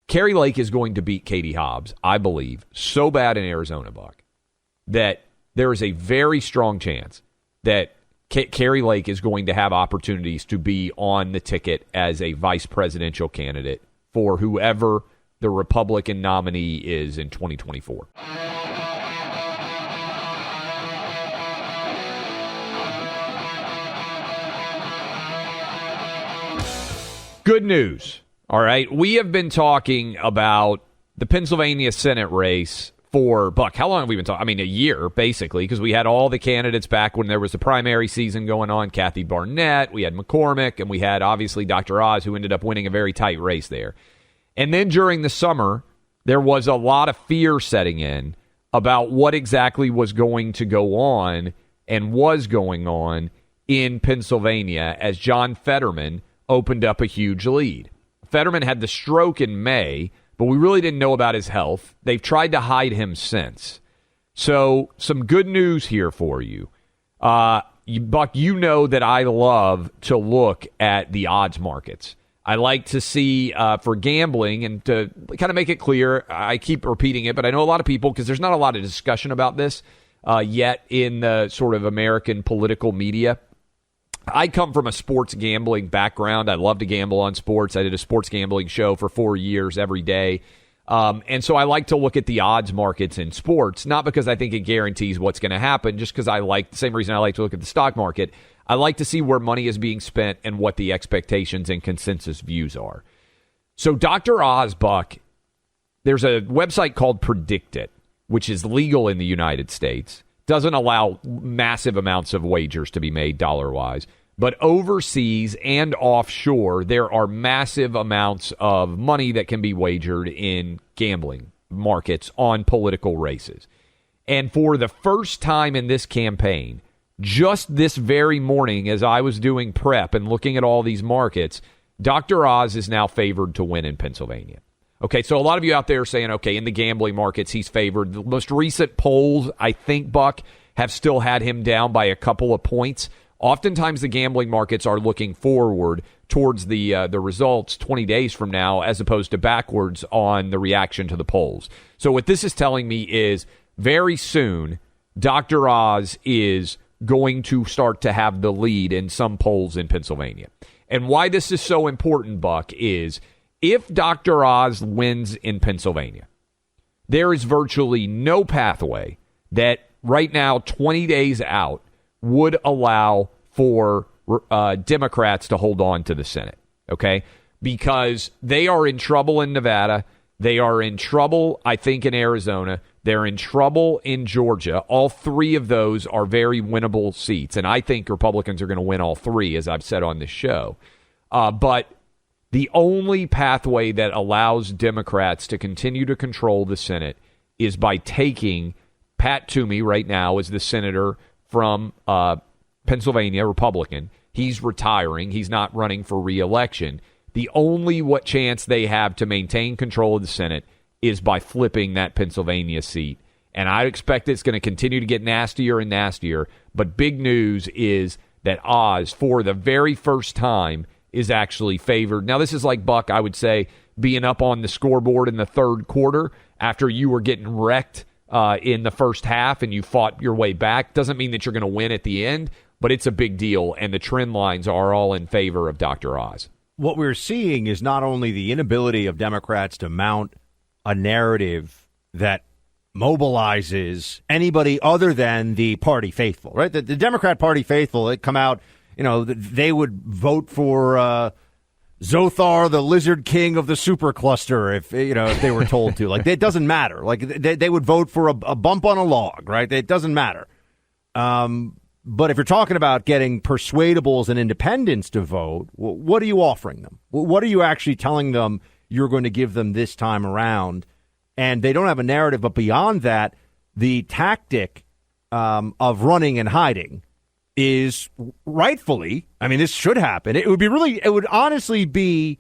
Kari Lake is going to beat Katie Hobbs, I believe, so bad in Arizona, Buck, that there is a very strong chance that Kari Lake is going to have opportunities to be on the ticket as a vice presidential candidate for whoever the Republican nominee is in 2024. Good news. All right. We have been talking about the Pennsylvania Senate race for, Buck, how long have we been talking? I mean, a year, basically, because we had all the candidates back when there was the primary season going on. Kathy Barnett, we had McCormick, and we had, obviously, Dr. Oz, who ended up winning a very tight race there. And then during the summer, there was a lot of fear setting in about what exactly was going to go on and was going on in Pennsylvania as John Fetterman opened up a huge lead. Fetterman had the stroke in May, but we really didn't know about his health. They've tried to hide him since. So some good news here for you. Buck, you know that I love to look at the odds markets. I like to see for gambling, and to kind of make it clear, I keep repeating it, but I know a lot of people, because there's not a lot of discussion about this yet in the sort of American political media. I come from a sports gambling background. I love to gamble on sports. I did a sports gambling show for 4 years every day. And so I like to look at the odds markets in sports, not because I think it guarantees what's going to happen, just because I like, the same reason I like to look at the stock market. I like to see where money is being spent and what the expectations and consensus views are. So Dr. Oz, Buck, there's a website called Predict It, which is legal in the United States. Doesn't allow massive amounts of wagers to be made dollar-wise. But overseas and offshore, there are massive amounts of money that can be wagered in gambling markets on political races. And for the first time in this campaign, just this very morning as I was doing prep and looking at all these markets, Dr. Oz is now favored to win in Pennsylvania. Okay, so a lot of you out there are saying, okay, in the gambling markets, he's favored. The most recent polls, I think, Buck, have still had him down by a couple of points. Oftentimes, the gambling markets are looking forward towards the results 20 days from now, as opposed to backwards on the reaction to the polls. So what this is telling me is very soon, Dr. Oz is going to start to have the lead in some polls in Pennsylvania. And why this is so important, Buck, is if Dr. Oz wins in Pennsylvania, there is virtually no pathway that right now, 20 days out, would allow for Democrats to hold on to the Senate, okay? Because they are in trouble in Nevada. They are in trouble, I think, in Arizona. They're in trouble in Georgia. All three of those are very winnable seats, and I think Republicans are going to win all three, as I've said on this show. But the only pathway that allows Democrats to continue to control the Senate is by taking Pat Toomey right now as the senator from Pennsylvania, Republican. He's retiring. He's not running for re-election. The only chance they have to maintain control of the Senate is by flipping that Pennsylvania seat. And I expect it's going to continue to get nastier and nastier. But big news is that Oz, for the very first time, is actually favored. Now, this is like, Buck, I would say, being up on the scoreboard in the third quarter after you were getting wrecked in the first half and you fought your way back. Doesn't mean that you're going to win at the end, but it's a big deal, and the trend lines are all in favor of Dr. Oz. What we're seeing is not only the inability of Democrats to mount a narrative that mobilizes anybody other than the party faithful, right? The Democrat Party faithful, they come out, they would vote for Zothar, the Lizard King of the supercluster, if they were told to. Like, it doesn't matter. Like, they would vote for a bump on a log, right? It doesn't matter. But if you're talking about getting persuadables and independents to vote, what are you offering them? What are you actually telling them you're going to give them this time around? And they don't have a narrative, but beyond that, the tactic of running and hiding is rightfully, this should happen. It would honestly be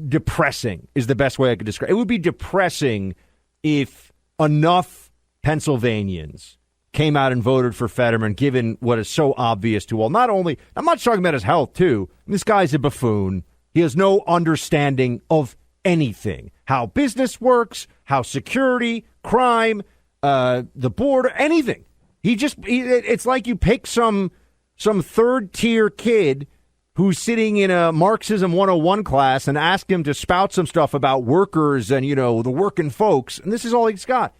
depressing is the best way I could describe it. It would be depressing if enough Pennsylvanians came out and voted for Fetterman, given what is so obvious to all. Not only, I'm not talking about his health, too. This guy's a buffoon. He has no understanding of anything. How business works, how security, crime, the border, anything. It's like you pick some third-tier kid who's sitting in a Marxism 101 class and ask him to spout some stuff about workers and, the working folks, and this is all he's got.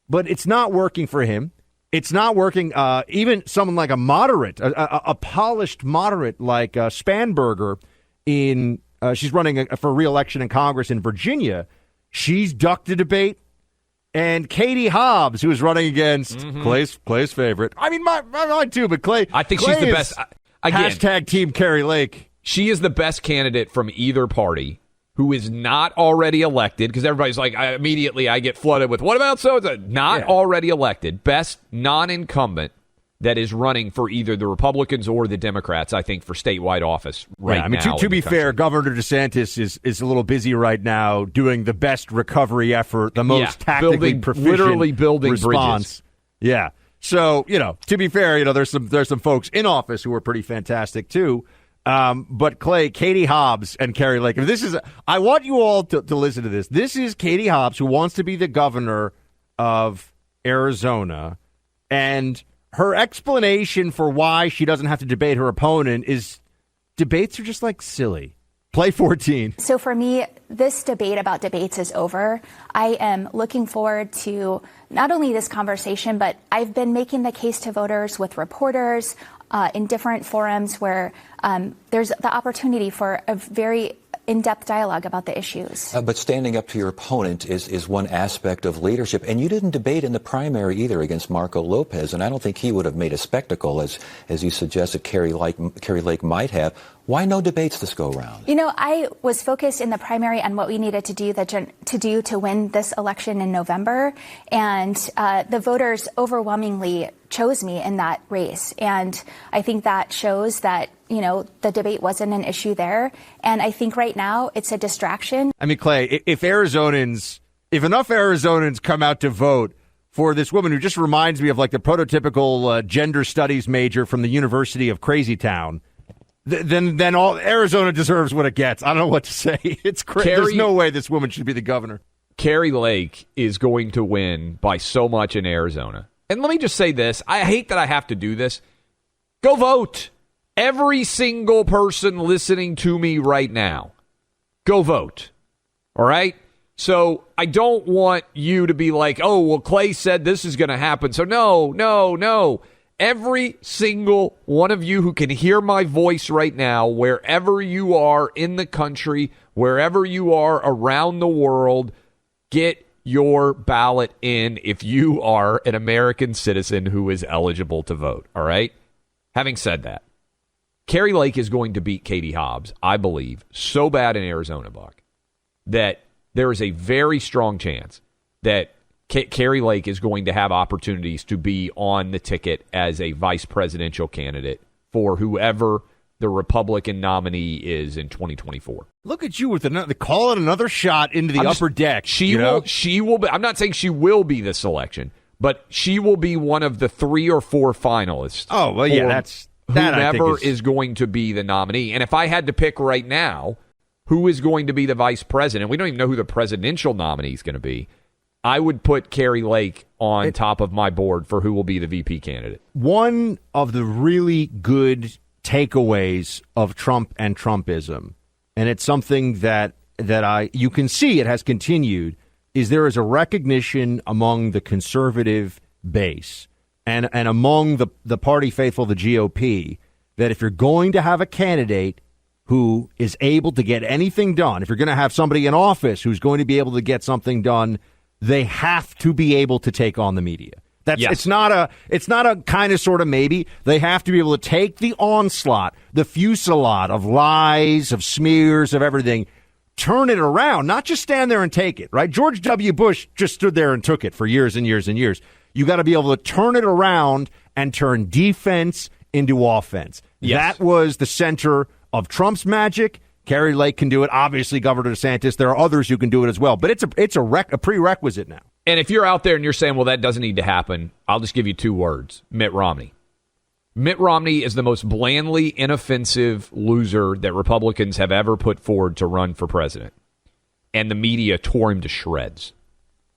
But it's not working for him. It's not working. Even someone like a moderate, a polished moderate like Spanberger she's running for re-election in Congress in Virginia. She's ducked the debate. And Katie Hobbs, who is running against Clay's favorite. I mean, mine too, but Clay. I think Clay she's the best. Again, hashtag Team Kari Lake. She is the best candidate from either party who is not already elected, because everybody's like, immediately I get flooded with, what about so-and-so? Not already elected. Best non-incumbent that is running for either the Republicans or the Democrats, I think, for statewide office now. I mean, to be fair, Governor DeSantis is a little busy right now doing the best recovery effort, the most tactically proficient literally building response. Bridges. Yeah. So, to be fair, there's some folks in office who are pretty fantastic too. But Katie Hobbs and Kari Lake. I want you all to listen to this. This is Katie Hobbs, who wants to be the governor of Arizona, and her explanation for why she doesn't have to debate her opponent is debates are just like silly. Play 14. So for me, this debate about debates is over. I am looking forward to not only this conversation, but I've been making the case to voters with reporters in different forums where there's the opportunity for a very in-depth dialogue about the issues. But standing up to your opponent is one aspect of leadership. And you didn't debate in the primary either against Marco Lopez. And I don't think he would have made a spectacle, as you suggested Kari Lake might have. Why no debates this go around? I was focused in the primary on what we needed to do to win this election in November. And the voters overwhelmingly chose me in that race. And I think that shows that, the debate wasn't an issue there. And I think right now it's a distraction. I mean, Clay, if enough Arizonans come out to vote for this woman who just reminds me of like the prototypical gender studies major from the University of Crazy Town, then all Arizona deserves what it gets. I don't know what to say. It's crazy. There's no way this woman should be the governor. Kari Lake is going to win by so much in Arizona. And let me just say this. I hate that I have to do this. Go vote. Every single person listening to me right now, go vote. All right? So I don't want you to be like, oh, well, Clay said this is going to happen. So no. Every single one of you who can hear my voice right now, wherever you are in the country, wherever you are around the world, get your ballot in if you are an American citizen who is eligible to vote. All right? Having said that, Kari Lake is going to beat Katie Hobbs, I believe, so bad in Arizona, Buck, that there is a very strong chance that Kari Lake is going to have opportunities to be on the ticket as a vice presidential candidate for whoever the Republican nominee is in 2024. Look at you with calling another shot into the upper deck. She will be, I'm not saying she will be the selection, but she will be one of the 3 or 4 finalists. Oh, well, yeah, whoever is going to be the nominee. And if I had to pick right now who is going to be the vice president, we don't even know who the presidential nominee is going to be, I would put Kari Lake on top of my board for who will be the VP candidate. One of the really good takeaways of Trump and Trumpism, and it's something that you can see it has continued, is there is a recognition among the conservative base and among the party faithful, the GOP, that if you're going to have a candidate who is able to get anything done, if you're going to have somebody in office who's going to be able to get something done, they have to be able to take on the media. It's not a kind of sort of maybe. They have to be able to take the onslaught, the fusillade of lies, of smears, of everything, turn it around, not just stand there and take it, right? George W. Bush just stood there and took it for years and years and years. You got to be able to turn it around and turn defense into offense. Yes. That was the center of Trump's magic. Kari Lake can do it. Obviously, Governor DeSantis. There are others who can do it as well. But it's a prerequisite now. And if you're out there and you're saying, well, that doesn't need to happen, I'll just give you 2 words. Mitt Romney. Mitt Romney is the most blandly inoffensive loser that Republicans have ever put forward to run for president. and the media tore him to shreds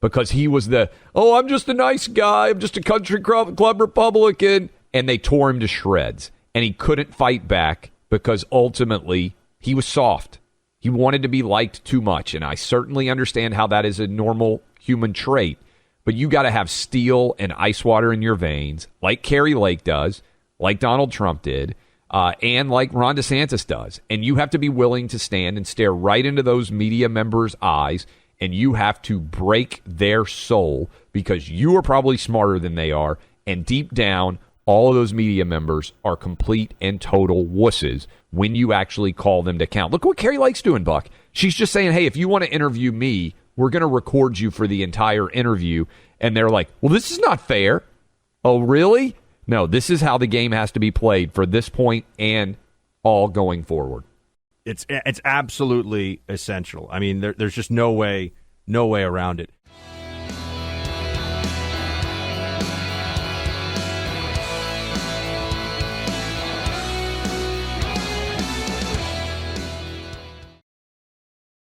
because he was I'm just a nice guy, I'm just a country club Republican, and they tore him to shreds. And he couldn't fight back because ultimately he was soft. He wanted to be liked too much, and I certainly understand how that is a normal human trait, but you got to have steel and ice water in your veins, like Kari Lake does, like Donald Trump did, and like Ron DeSantis does. And you have to be willing to stand and stare right into those media members' eyes, and you have to break their soul because you are probably smarter than they are, and deep down, all of those media members are complete and total wusses when you actually call them to account. Look what Kari Lake's doing, Buck. She's just saying, hey, if you want to interview me, we're going to record you for the entire interview. And they're like, well, this is not fair. Oh, really? No, this is how the game has to be played for this point and all going forward. It's absolutely essential. I mean, there's just no way around it.